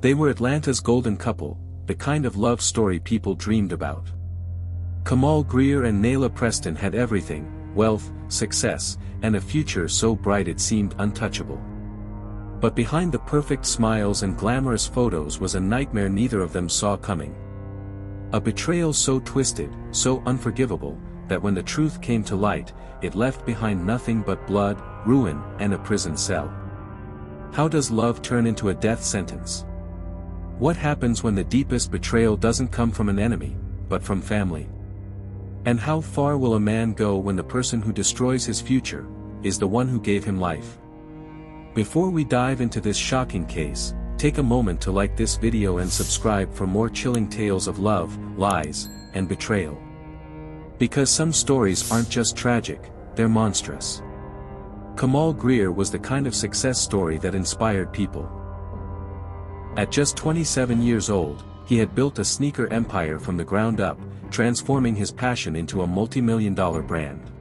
They were Atlanta's golden couple, the kind of love story people dreamed about. Kamal Greer and Nayla Preston had everything: wealth, success, and a future so bright it seemed untouchable. But behind the perfect smiles and glamorous photos was a nightmare neither of them saw coming. A betrayal so twisted, so unforgivable, that when the truth came to light, it left behind nothing but blood, ruin, and a prison cell. How does love turn into a death sentence? What happens when the deepest betrayal doesn't come from an enemy, but from family? And how far will a man go when the person who destroys his future is the one who gave him life? Before we dive into this shocking case, take a moment to like this video and subscribe for more chilling tales of love, lies, and betrayal. Because some stories aren't just tragic, they're monstrous. Kamal Greer was the kind of success story that inspired people. At just 27 years old, he had built a sneaker empire from the ground up, transforming his passion into a multi-million-dollar brand.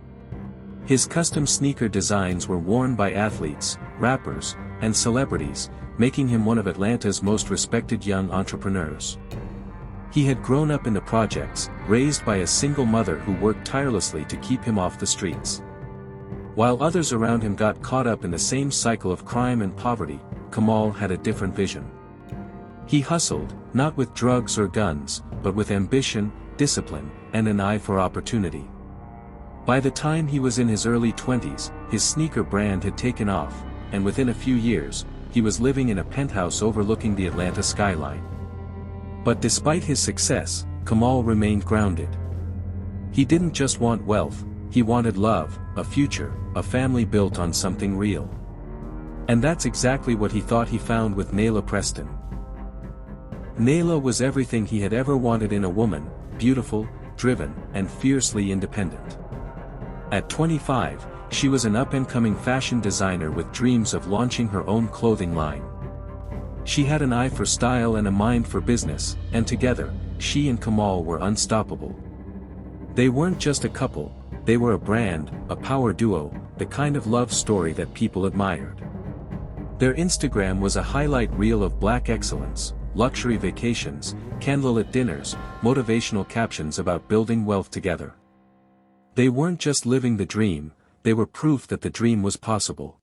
His custom sneaker designs were worn by athletes, rappers, and celebrities, making him one of Atlanta's most respected young entrepreneurs. He had grown up in the projects, raised by a single mother who worked tirelessly to keep him off the streets. While others around him got caught up in the same cycle of crime and poverty, Kamal had a different vision. He hustled, not with drugs or guns, but with ambition, discipline, and an eye for opportunity. By the time he was in his early 20s, his sneaker brand had taken off, and within a few years, he was living in a penthouse overlooking the Atlanta skyline. But despite his success, Kamal remained grounded. He didn't just want wealth, he wanted love, a future, a family built on something real. And that's exactly what he thought he found with Nayla Preston. Nayla was everything he had ever wanted in a woman: beautiful, driven, and fiercely independent. At 25, she was an up-and-coming fashion designer with dreams of launching her own clothing line. She had an eye for style and a mind for business, and together, she and Kamal were unstoppable. They weren't just a couple, they were a brand, a power duo, the kind of love story that people admired. Their Instagram was a highlight reel of black excellence, luxury vacations, candlelit dinners, motivational captions about building wealth together. They weren't just living the dream, they were proof that the dream was possible.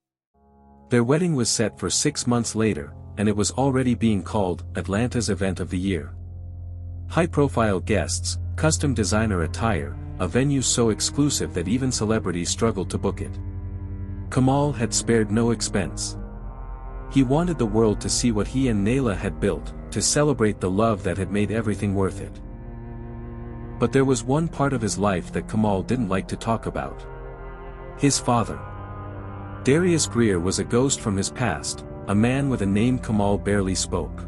Their wedding was set for 6 months later, and it was already being called Atlanta's event of the year. High-profile guests, custom designer attire, a venue so exclusive that even celebrities struggled to book it. Kamal had spared no expense. He wanted the world to see what he and Nayla had built, to celebrate the love that had made everything worth it. But there was one part of his life that Kamal didn't like to talk about. His father. Darius Greer was a ghost from his past, a man with a name Kamal barely spoke.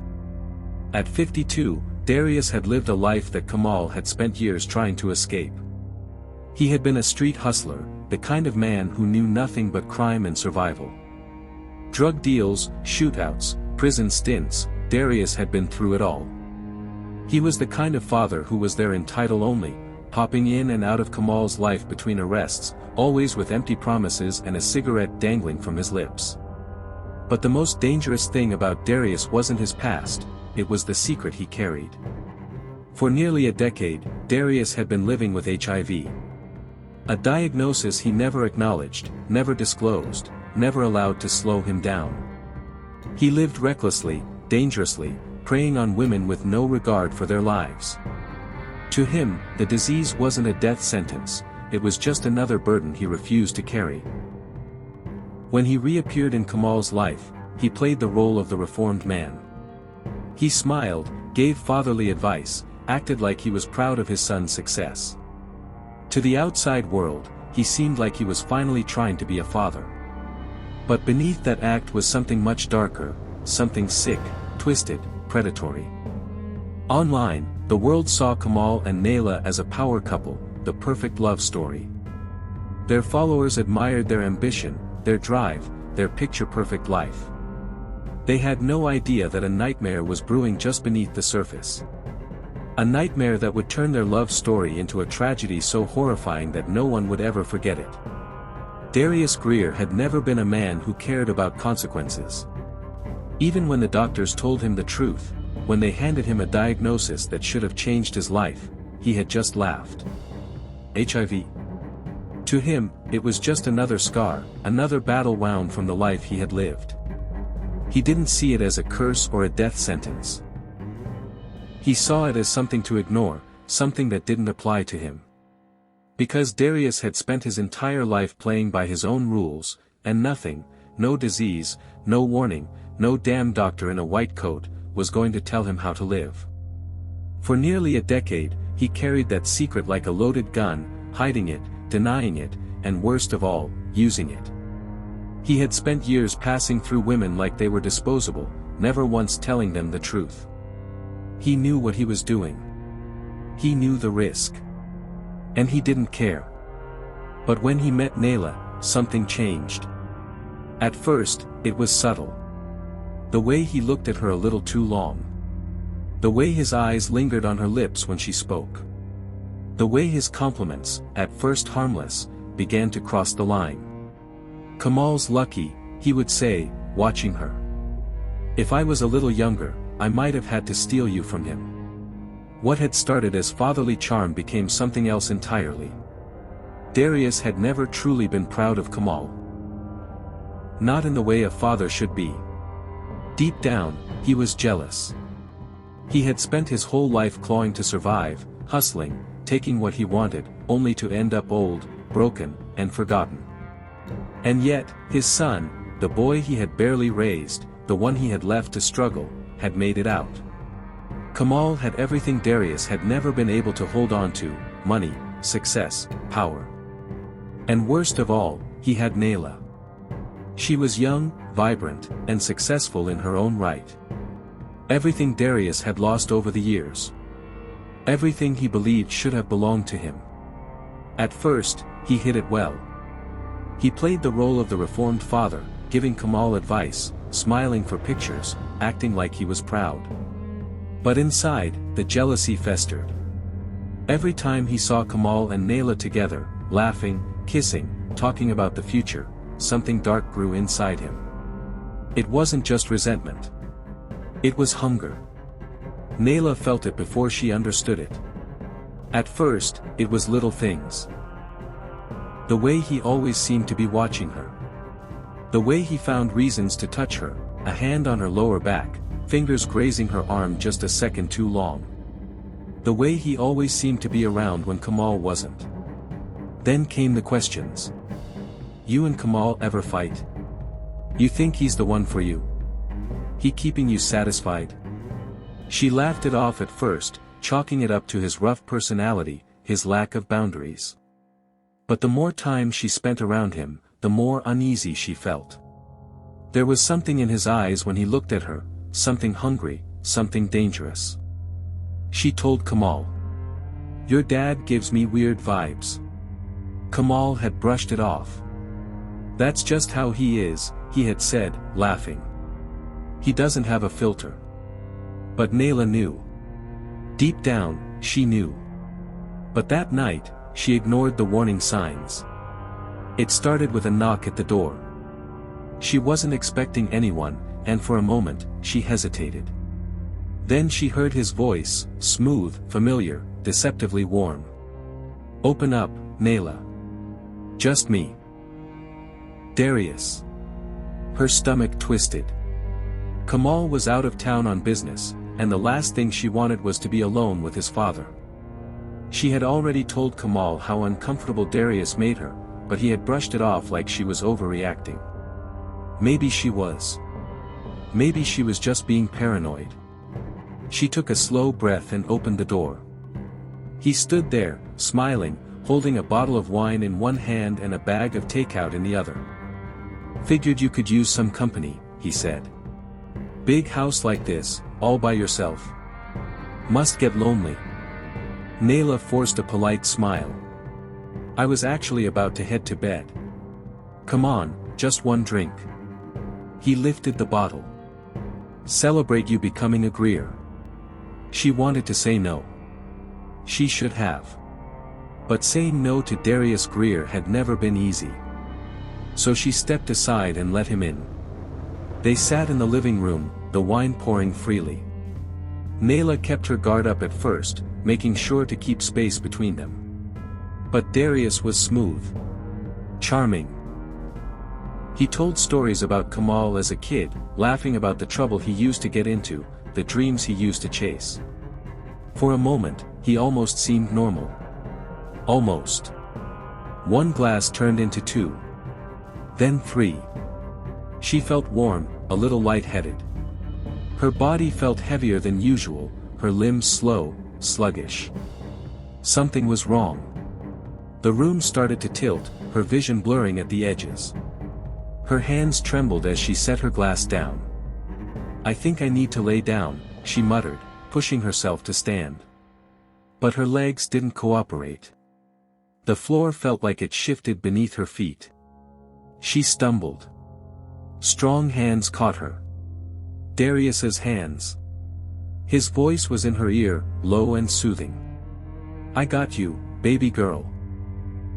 At 52, Darius had lived a life that Kamal had spent years trying to escape. He had been a street hustler, the kind of man who knew nothing but crime and survival. Drug deals, shootouts, prison stints, Darius had been through it all. He was the kind of father who was there in title only, popping in and out of Kamal's life between arrests, always with empty promises and a cigarette dangling from his lips. But the most dangerous thing about Darius wasn't his past, it was the secret he carried. For nearly a decade, Darius had been living with HIV. A diagnosis he never acknowledged, never disclosed, never allowed to slow him down. He lived recklessly, dangerously, preying on women with no regard for their lives. To him, the disease wasn't a death sentence, it was just another burden he refused to carry. When he reappeared in Kamal's life, he played the role of the reformed man. He smiled, gave fatherly advice, acted like he was proud of his son's success. To the outside world, he seemed like he was finally trying to be a father. But beneath that act was something much darker, something sick, twisted, predatory. Online, the world saw Kamal and Nayla as a power couple, the perfect love story. Their followers admired their ambition, their drive, their picture-perfect life. They had no idea that a nightmare was brewing just beneath the surface. A nightmare that would turn their love story into a tragedy so horrifying that no one would ever forget it. Darius Greer had never been a man who cared about consequences. Even when the doctors told him the truth, when they handed him a diagnosis that should have changed his life, he had just laughed. HIV. To him, it was just another scar, another battle wound from the life he had lived. He didn't see it as a curse or a death sentence. He saw it as something to ignore, something that didn't apply to him. Because Darius had spent his entire life playing by his own rules, and nothing, no disease, no warning, no damn doctor in a white coat, was going to tell him how to live. For nearly a decade, he carried that secret like a loaded gun, hiding it, denying it, and worst of all, using it. He had spent years passing through women like they were disposable, never once telling them the truth. He knew what he was doing. He knew the risk. And he didn't care. But when he met Nayla, something changed. At first, it was subtle. The way he looked at her a little too long. The way his eyes lingered on her lips when she spoke. The way his compliments, at first harmless, began to cross the line. "Kamal's lucky," he would say, watching her. "If I was a little younger, I might have had to steal you from him." What had started as fatherly charm became something else entirely. Darius had never truly been proud of Kamal. Not in the way a father should be. Deep down, he was jealous. He had spent his whole life clawing to survive, hustling, taking what he wanted, only to end up old, broken, and forgotten. And yet, his son, the boy he had barely raised, the one he had left to struggle, had made it out. Kamal had everything Darius had never been able to hold on to: money, success, power. And worst of all, he had Nayla. She was young, vibrant, and successful in her own right. Everything Darius had lost over the years. Everything he believed should have belonged to him. At first, he hid it well. He played the role of the reformed father, giving Kamal advice, smiling for pictures, acting like he was proud. But inside, the jealousy festered. Every time he saw Kamal and Nayla together, laughing, kissing, talking about the future, something dark grew inside him. It wasn't just resentment. It was hunger. Nayla felt it before she understood it. At first, it was little things. The way he always seemed to be watching her. The way he found reasons to touch her, a hand on her lower back, fingers grazing her arm just a second too long. The way he always seemed to be around when Kamal wasn't. Then came the questions. "You and Kamal ever fight? You think he's the one for you? He keeping you satisfied?" She laughed it off at first, chalking it up to his rough personality, his lack of boundaries. But the more time she spent around him, the more uneasy she felt. There was something in his eyes when he looked at her, something hungry, something dangerous. She told Kamal. "Your dad gives me weird vibes." Kamal had brushed it off. "That's just how he is," he had said, laughing. "He doesn't have a filter." But Nayla knew. Deep down, she knew. But that night, she ignored the warning signs. It started with a knock at the door. She wasn't expecting anyone, and for a moment, she hesitated. Then she heard his voice, smooth, familiar, deceptively warm. "Open up, Nayla. Just me." "Darius." Her stomach twisted. Kamal was out of town on business, and the last thing she wanted was to be alone with his father. She had already told Kamal how uncomfortable Darius made her, but he had brushed it off like she was overreacting. Maybe she was. Maybe she was just being paranoid. She took a slow breath and opened the door. He stood there, smiling, holding a bottle of wine in one hand and a bag of takeout in the other. "Figured you could use some company," he said. "Big house like this, all by yourself. Must get lonely." Nayla forced a polite smile. "I was actually about to head to bed." "Come on, just one drink." He lifted the bottle. "Celebrate you becoming a Greer." She wanted to say no. She should have. But saying no to Darius Greer had never been easy. So she stepped aside and let him in. They sat in the living room, the wine pouring freely. Naila kept her guard up at first, making sure to keep space between them. But Darius was smooth. Charming. He told stories about Kamal as a kid, laughing about the trouble he used to get into, the dreams he used to chase. For a moment, he almost seemed normal. Almost. One glass turned into 2. Then 3. She felt warm, a little lightheaded. Her body felt heavier than usual, her limbs slow, sluggish. Something was wrong. The room started to tilt, her vision blurring at the edges. Her hands trembled as she set her glass down. "I think I need to lay down," she muttered, pushing herself to stand. But her legs didn't cooperate. The floor felt like it shifted beneath her feet. She stumbled. Strong hands caught her. Darius's hands. His voice was in her ear, low and soothing. "I got you, baby girl."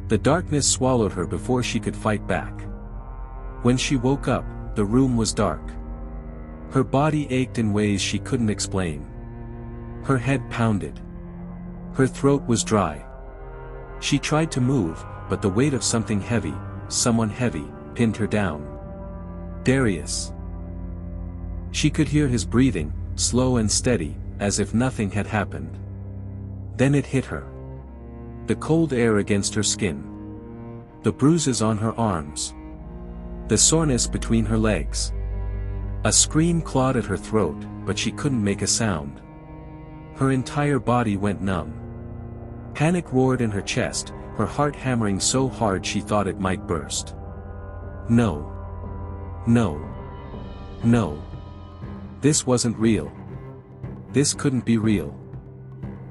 The darkness swallowed her before she could fight back. When she woke up, the room was dark. Her body ached in ways she couldn't explain. Her head pounded. Her throat was dry. She tried to move, but the weight of something heavy, someone heavy, pinned her down. Darius. She could hear his breathing, slow and steady, as if nothing had happened. Then it hit her. The cold air against her skin. The bruises on her arms. The soreness between her legs. A scream clawed at her throat, but she couldn't make a sound. Her entire body went numb. Panic roared in her chest, her heart hammering so hard she thought it might burst. No. No. No. This wasn't real. This couldn't be real.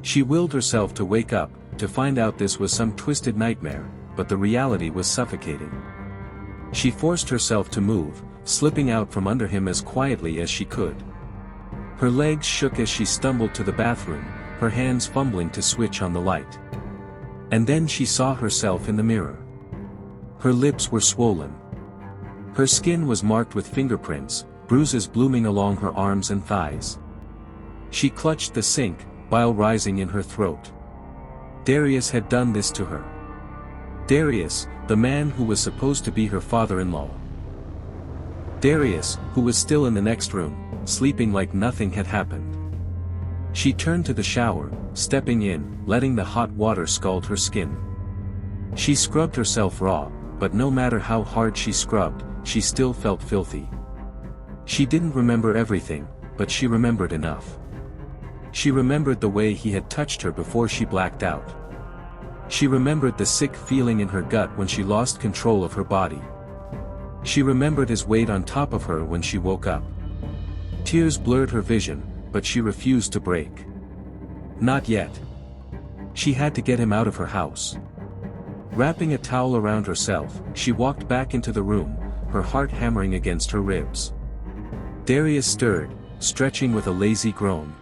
She willed herself to wake up, to find out this was some twisted nightmare, but the reality was suffocating. She forced herself to move, slipping out from under him as quietly as she could. Her legs shook as she stumbled to the bathroom, her hands fumbling to switch on the light. And then she saw herself in the mirror. Her lips were swollen. Her skin was marked with fingerprints, bruises blooming along her arms and thighs. She clutched the sink, bile rising in her throat. Darius had done this to her. Darius, the man who was supposed to be her father-in-law. Darius, who was still in the next room, sleeping like nothing had happened. She turned to the shower, stepping in, letting the hot water scald her skin. She scrubbed herself raw, but no matter how hard she scrubbed, she still felt filthy. She didn't remember everything, but she remembered enough. She remembered the way he had touched her before she blacked out. She remembered the sick feeling in her gut when she lost control of her body. She remembered his weight on top of her when she woke up. Tears blurred her vision, but she refused to break. Not yet. She had to get him out of her house. Wrapping a towel around herself, she walked back into the room, her heart hammering against her ribs. Darius stirred, stretching with a lazy groan.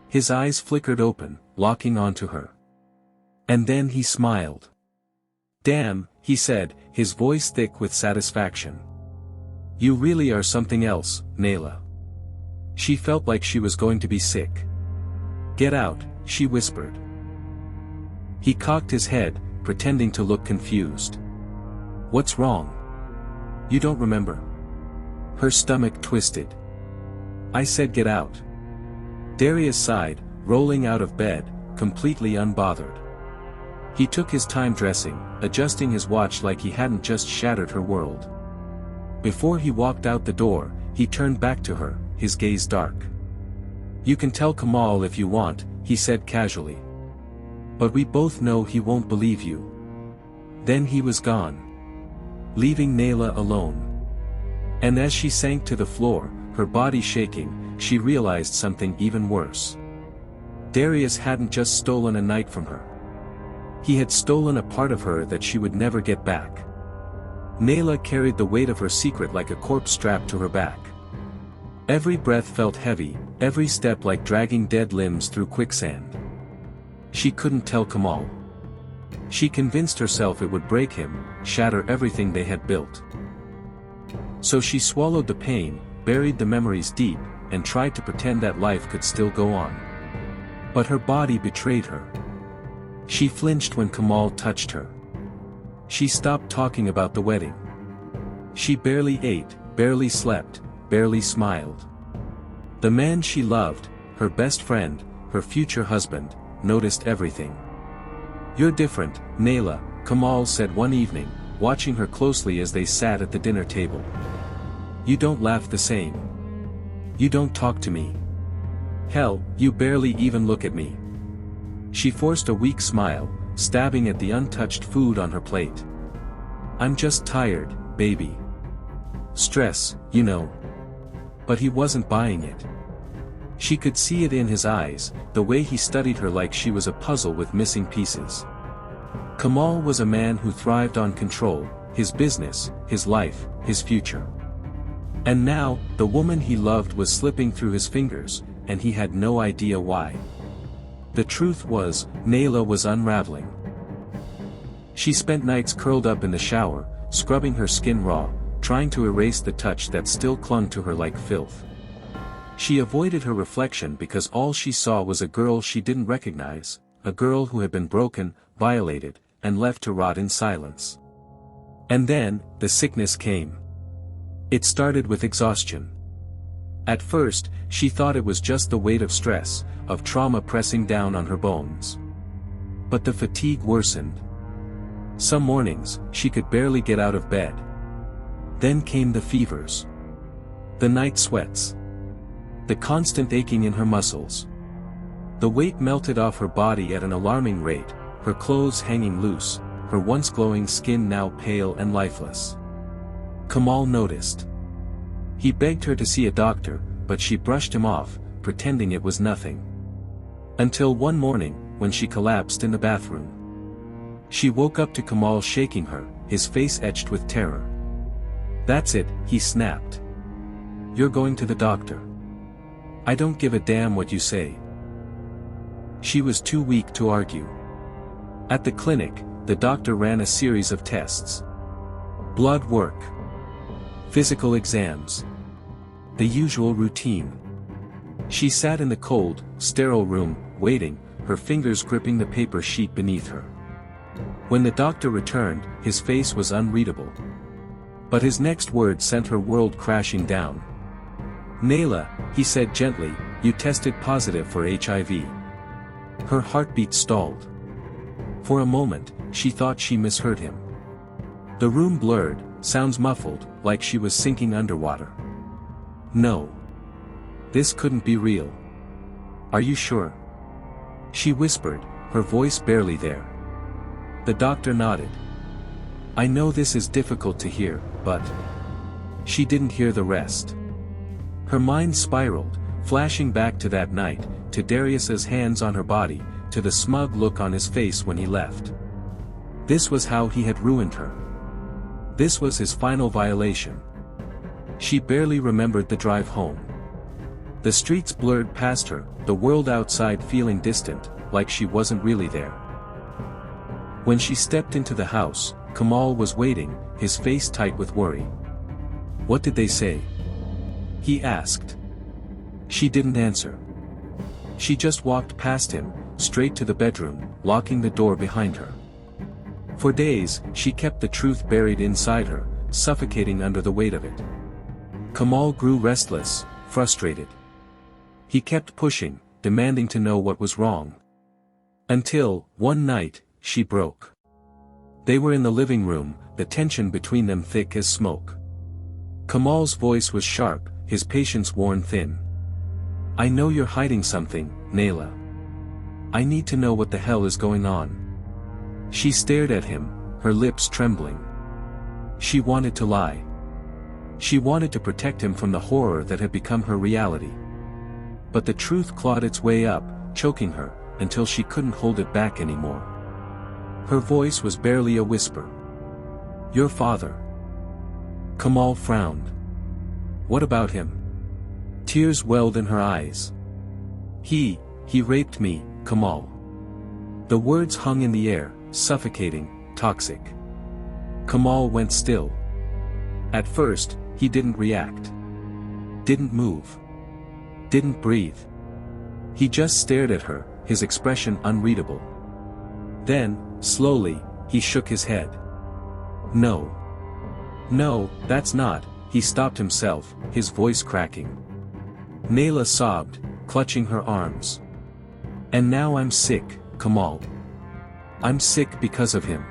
His eyes flickered open, locking onto her. And then he smiled. "Damn," he said, his voice thick with satisfaction. "You really are something else, Naila." She felt like she was going to be sick. "Get out," she whispered. He cocked his head, pretending to look confused. "What's wrong? You don't remember?" Her stomach twisted. "I said get out." Darius sighed, rolling out of bed, completely unbothered. He took his time dressing, adjusting his watch like he hadn't just shattered her world. Before he walked out the door, he turned back to her, his gaze dark. "You can tell Kamal if you want," he said casually. "But we both know he won't believe you." Then he was gone, leaving Naila alone. And as she sank to the floor, her body shaking, she realized something even worse. Darius hadn't just stolen a night from her. He had stolen a part of her that she would never get back. Naila carried the weight of her secret like a corpse strapped to her back. Every breath felt heavy, every step like dragging dead limbs through quicksand. She couldn't tell Kamal. She convinced herself it would break him, shatter everything they had built. So she swallowed the pain, buried the memories deep, and tried to pretend that life could still go on. But her body betrayed her. She flinched when Kamal touched her. She stopped talking about the wedding. She barely ate, barely slept, barely smiled. The man she loved, her best friend, her future husband, noticed everything. "You're different, Naila," Kamal said one evening, watching her closely as they sat at the dinner table. "You don't laugh the same. You don't talk to me. Hell, you barely even look at me." She forced a weak smile, stabbing at the untouched food on her plate. "I'm just tired, baby. Stress, you know." But he wasn't buying it. She could see it in his eyes, the way he studied her like she was a puzzle with missing pieces. Kamal was a man who thrived on control, his business, his life, his future. And now, the woman he loved was slipping through his fingers, and he had no idea why. The truth was, Naila was unraveling. She spent nights curled up in the shower, scrubbing her skin raw, trying to erase the touch that still clung to her like filth. She avoided her reflection because all she saw was a girl she didn't recognize, a girl who had been broken, violated, and left to rot in silence. And then, the sickness came. It started with exhaustion. At first, she thought it was just the weight of stress, of trauma pressing down on her bones. But the fatigue worsened. Some mornings, she could barely get out of bed. Then came the fevers. The night sweats. The constant aching in her muscles. The weight melted off her body at an alarming rate, her clothes hanging loose, her once glowing skin now pale and lifeless. Kamal noticed. He begged her to see a doctor, but she brushed him off, pretending it was nothing. Until one morning, when she collapsed in the bathroom. She woke up to Kamal shaking her, his face etched with terror. "That's it," he snapped. "You're going to the doctor. I don't give a damn what you say." She was too weak to argue. At the clinic, the doctor ran a series of tests. Blood work. Physical exams. The usual routine. She sat in the cold, sterile room, waiting, her fingers gripping the paper sheet beneath her. When the doctor returned, his face was unreadable. But his next word sent her world crashing down. "Naila," he said gently, "you tested positive for HIV." Her heartbeat stalled. For a moment, she thought she misheard him. The room blurred, sounds muffled, like she was sinking underwater. "No. This couldn't be real. Are you sure?" She whispered, her voice barely there. The doctor nodded. "I know this is difficult to hear, but..." She didn't hear the rest. Her mind spiraled, flashing back to that night, to Darius's hands on her body, to the smug look on his face when he left. This was how he had ruined her. This was his final violation. She barely remembered the drive home. The streets blurred past her, the world outside feeling distant, like she wasn't really there. When she stepped into the house, Kamal was waiting, his face tight with worry. "What did they say?" he asked. She didn't answer. She just walked past him, straight to the bedroom, locking the door behind her. For days, she kept the truth buried inside her, suffocating under the weight of it. Kamal grew restless, frustrated. He kept pushing, demanding to know what was wrong. Until, one night, she broke. They were in the living room, the tension between them thick as smoke. Kamal's voice was sharp, his patience worn thin. "I know you're hiding something, Naila. I need to know what the hell is going on." She stared at him, her lips trembling. She wanted to lie. She wanted to protect him from the horror that had become her reality. But the truth clawed its way up, choking her, until she couldn't hold it back anymore. Her voice was barely a whisper. "Your father." Kamal frowned. "What about him?" Tears welled in her eyes. He raped me, Kamal." The words hung in the air, suffocating, toxic. Kamal went still. At first, He didn't react. Didn't move. Didn't breathe. He just stared at her, his expression unreadable. Then, slowly, he shook his head. No. No, that's not. He stopped himself, his voice cracking. Nayla sobbed, clutching her arms. And now I'm sick, Kamal. I'm sick because of him.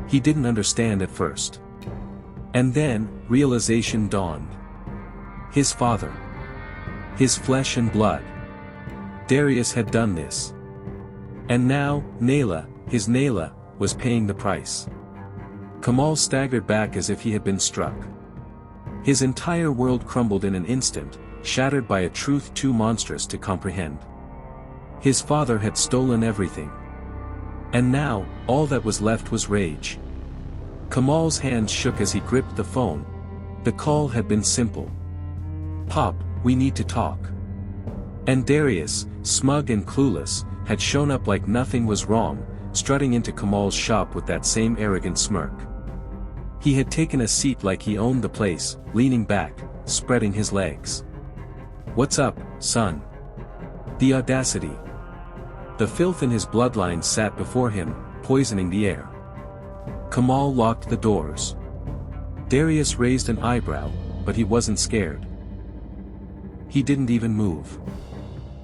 He didn't understand at first. And then, realization dawned. His father. His flesh and blood. Darius had done this. And now, Nayla, his Nayla, was paying the price. Kamal staggered back as if he had been struck. His entire world crumbled in an instant, shattered by a truth too monstrous to comprehend. His father had stolen everything. And now, all that was left was rage. Kamal's hands shook as he gripped the phone. The call had been simple. "Pop, we need to talk." And Darius, smug and clueless, had shown up like nothing was wrong, strutting into Kamal's shop with that same arrogant smirk. He had taken a seat like he owned the place, leaning back, spreading his legs. "What's up, son?" The audacity. The filth in his bloodline sat before him, poisoning the air. Kamal locked the doors. Darius raised an eyebrow, but he wasn't scared. He didn't even move.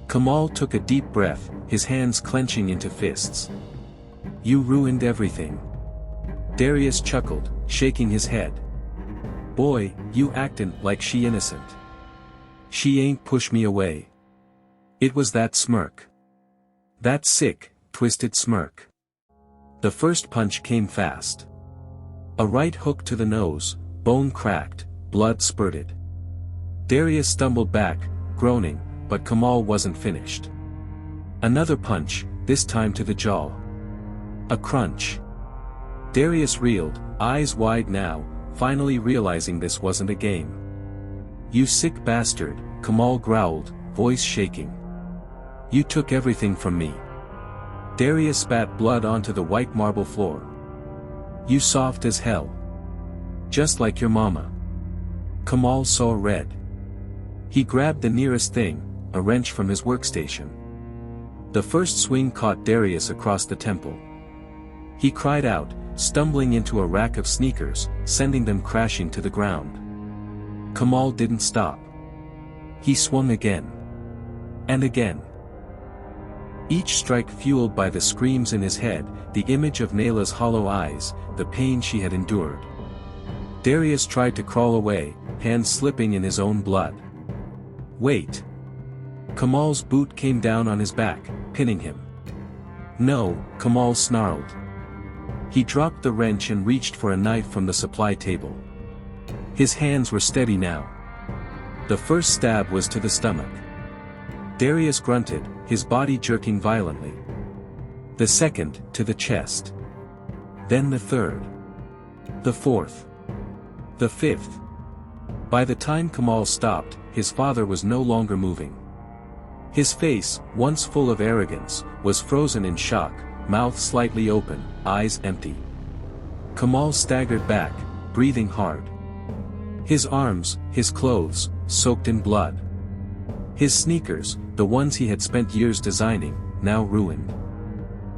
Kamal took a deep breath, his hands clenching into fists. "You ruined everything." Darius chuckled, shaking his head. "Boy, you actin' like she innocent. She ain't push me away." It was that smirk. That sick, twisted smirk. The first punch came fast. A right hook to the nose, bone cracked, blood spurted. Darius stumbled back, groaning, but Kamal wasn't finished. Another punch, this time to the jaw. A crunch. Darius reeled, eyes wide now, finally realizing this wasn't a game. "You sick bastard," Kamal growled, voice shaking. "You took everything from me." Darius spat blood onto the white marble floor. "You soft as hell. Just like your mama." Kamal saw red. He grabbed the nearest thing, a wrench from his workstation. The first swing caught Darius across the temple. He cried out, stumbling into a rack of sneakers, sending them crashing to the ground. Kamal didn't stop. He swung again. And again. Each strike fueled by the screams in his head, the image of Nayla's hollow eyes, the pain she had endured. Darius tried to crawl away, hands slipping in his own blood. "Wait." Kamal's boot came down on his back, pinning him. "No," Kamal snarled. He dropped the wrench and reached for a knife from the supply table. His hands were steady now. The first stab was to the stomach. Darius grunted, his body jerking violently. The second, to the chest. Then the third. The fourth. The fifth. By the time Kamal stopped, his father was no longer moving. His face, once full of arrogance, was frozen in shock, mouth slightly open, eyes empty. Kamal staggered back, breathing hard. His arms, his clothes, soaked in blood. His sneakers, the ones he had spent years designing, now ruined.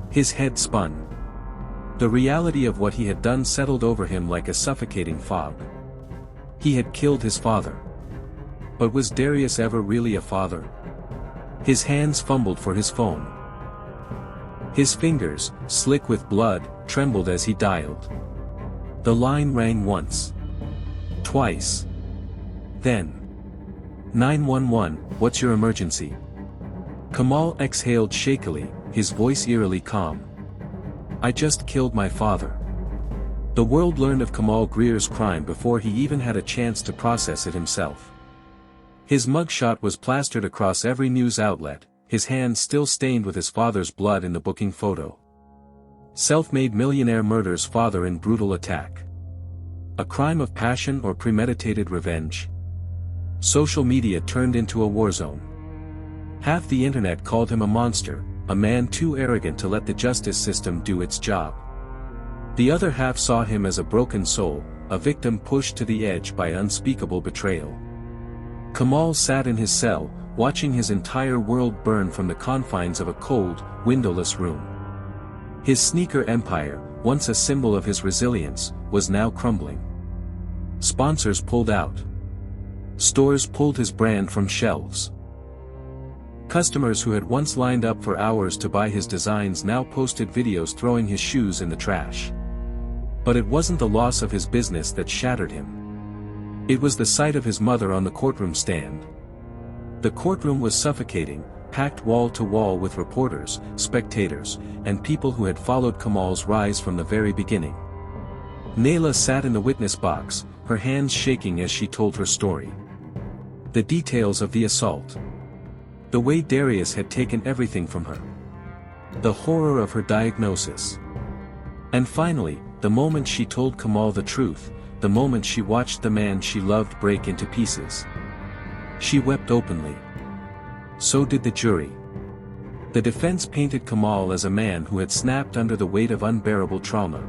His head spun. The reality of what he had done settled over him like a suffocating fog. He had killed his father. But was Darius ever really a father? His hands fumbled for his phone. His fingers, slick with blood, trembled as he dialed. The line rang once. Twice. Then. 911, what's your emergency? Kamal exhaled shakily, his voice eerily calm. I just killed my father. The world learned of Kamal Greer's crime before he even had a chance to process it himself. His mugshot was plastered across every news outlet, his hands still stained with his father's blood in the booking photo. Self-made millionaire murders father in brutal attack. A crime of passion or premeditated revenge? Social media turned into a war zone. Half the internet called him a monster, a man too arrogant to let the justice system do its job. The other half saw him as a broken soul, a victim pushed to the edge by unspeakable betrayal. Kamal sat in his cell, watching his entire world burn from the confines of a cold, windowless room. His sneaker empire, once a symbol of his resilience, was now crumbling. Sponsors pulled out. Stores pulled his brand from shelves. Customers who had once lined up for hours to buy his designs now posted videos throwing his shoes in the trash. But it wasn't the loss of his business that shattered him. It was the sight of his mother on the courtroom stand. The courtroom was suffocating, packed wall to wall with reporters, spectators, and people who had followed Kamal's rise from the very beginning. Nayla sat in the witness box, her hands shaking as she told her story. The details of the assault. The way Darius had taken everything from her. The horror of her diagnosis. And finally, the moment she told Kamal the truth, the moment she watched the man she loved break into pieces. She wept openly. So did the jury. The defense painted Kamal as a man who had snapped under the weight of unbearable trauma.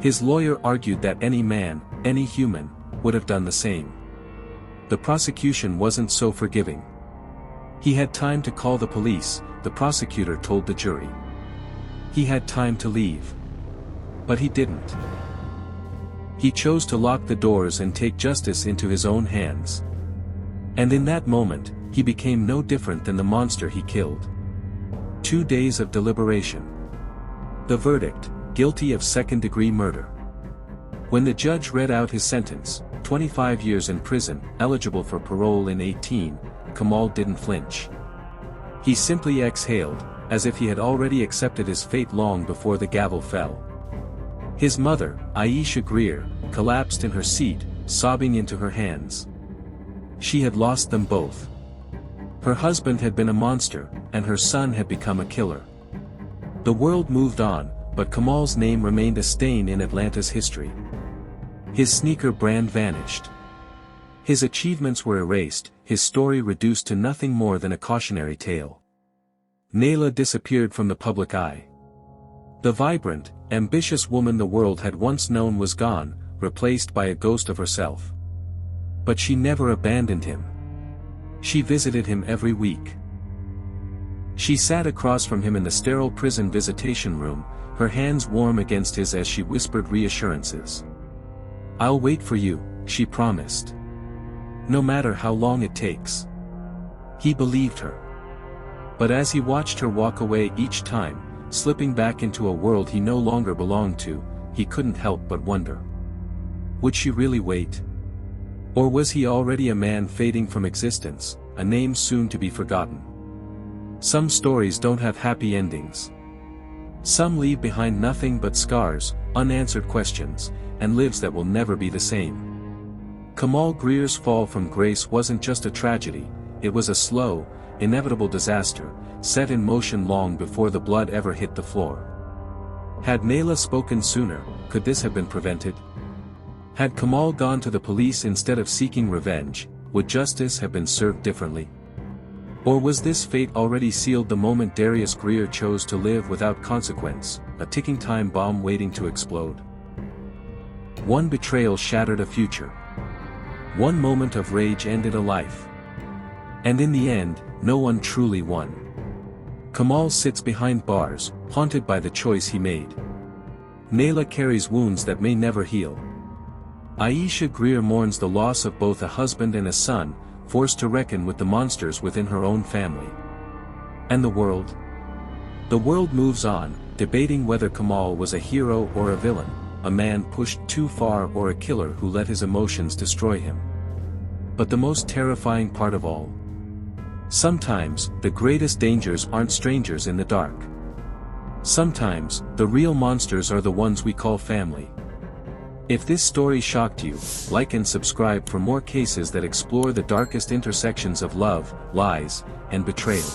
His lawyer argued that any man, any human, would have done the same. The prosecution wasn't so forgiving. He had time to call the police, the prosecutor told the jury. He had time to leave. But he didn't. He chose to lock the doors and take justice into his own hands. And in that moment, he became no different than the monster he killed. 2 days of deliberation. The verdict, guilty of second-degree murder. When the judge read out his sentence, 25 years in prison, eligible for parole in 18, Kamal didn't flinch. He simply exhaled, as if he had already accepted his fate long before the gavel fell. His mother, Aisha Greer, collapsed in her seat, sobbing into her hands. She had lost them both. Her husband had been a monster, and her son had become a killer. The world moved on, but Kamal's name remained a stain in Atlanta's history. His sneaker brand vanished. His achievements were erased, his story reduced to nothing more than a cautionary tale. Nayla disappeared from the public eye. The vibrant, ambitious woman the world had once known was gone, replaced by a ghost of herself. But she never abandoned him. She visited him every week. She sat across from him in the sterile prison visitation room, her hands warm against his as she whispered reassurances. "I'll wait for you," she promised. "No matter how long it takes." He believed her. But as he watched her walk away each time, slipping back into a world he no longer belonged to, he couldn't help but wonder. Would she really wait? Or was he already a man fading from existence, a name soon to be forgotten? Some stories don't have happy endings. Some leave behind nothing but scars, unanswered questions, and lives that will never be the same. Kamal Greer's fall from grace wasn't just a tragedy, it was a slow, inevitable disaster, set in motion long before the blood ever hit the floor. Had Nayla spoken sooner, could this have been prevented? Had Kamal gone to the police instead of seeking revenge, would justice have been served differently? Or was this fate already sealed the moment Darius Greer chose to live without consequence, a ticking time bomb waiting to explode? One betrayal shattered a future. One moment of rage ended a life. And in the end, no one truly won. Kamal sits behind bars, haunted by the choice he made. Nayla carries wounds that may never heal. Aisha Greer mourns the loss of both a husband and a son, forced to reckon with the monsters within her own family. And the world? The world moves on, debating whether Kamal was a hero or a villain, a man pushed too far or a killer who let his emotions destroy him. But the most terrifying part of all? Sometimes, the greatest dangers aren't strangers in the dark. Sometimes, the real monsters are the ones we call family. If this story shocked you, like and subscribe for more cases that explore the darkest intersections of love, lies, and betrayal.